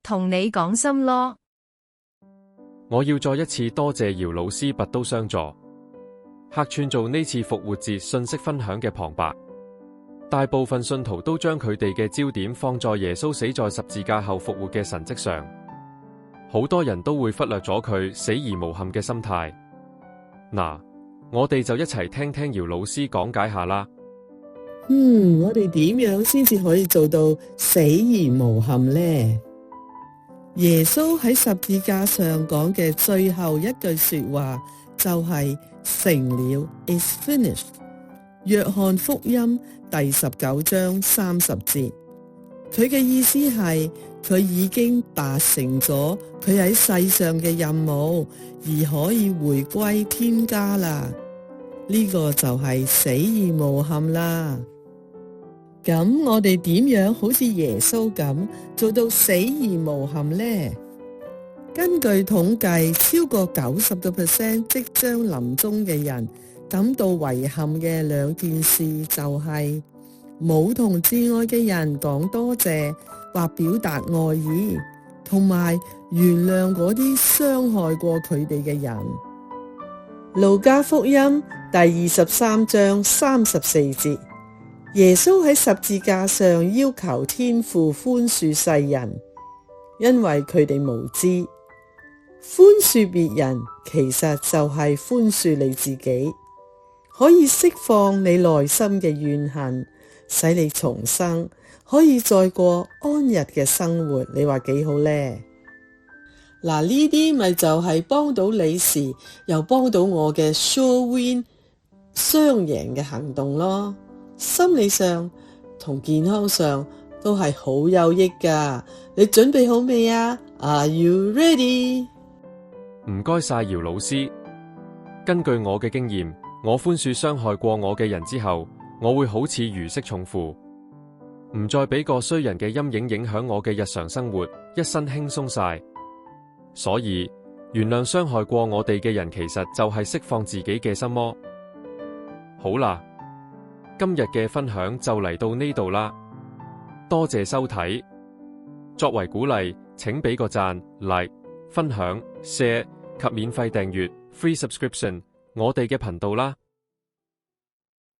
同你講心咯。我要再一次多謝姚老師拔刀相助，客串做呢次復活節信息分享嘅旁白。大部分信徒都將佢哋嘅焦點放在耶穌死在十字架後復活嘅神蹟上，好多人都會忽略咗佢死而無憾嘅心態。嗱，我哋就一齊聽聽姚老師講解下啦。我哋點樣先至可以做到死而無憾呢？耶穌喺十字架上講嘅最後一句說話就係成了 ，is finished。約翰福音第19章30節，佢嘅意思係佢已經達成咗佢喺世上嘅任務，而可以回歸天家啦。呢個就係死而無憾啦。咁我哋點樣好似耶穌咁做到死而無憾呢？根據統計，超過90% 即將臨終嘅人感到遺憾嘅兩件事就係冇同摯愛嘅人講多謝或表達愛意，同埋原諒嗰啲傷害過佢哋嘅人。路加福音第23章34節，耶穌喺十字架上要求天父寬恕世人，因為佢哋無知。寬恕別人其實就係寬恕你自己，可以釋放你內心嘅怨恨，使你重生，可以再過安逸嘅生活。你話幾好呢？嗱，呢啲咪就係幫到你時又幫到我嘅 sure win 雙贏嘅行動咯。心理上同健康上都係好有益噶。你準備好未啊？ Are you ready？ 唔該晒姚老師。根據我嘅經驗，我寬恕傷害過我嘅人之後，我會好似如釋重負，唔再俾個衰人嘅陰影影響我嘅日常生活，一身輕鬆晒。所以原諒傷害過我哋嘅人，其實就係釋放自己嘅心魔。好啦，今日嘅分享就嚟到呢度啦，多謝收睇。作為鼓勵，請俾個讚、like、分享、share 及免費訂閱 （free subscription） 我哋嘅頻道啦。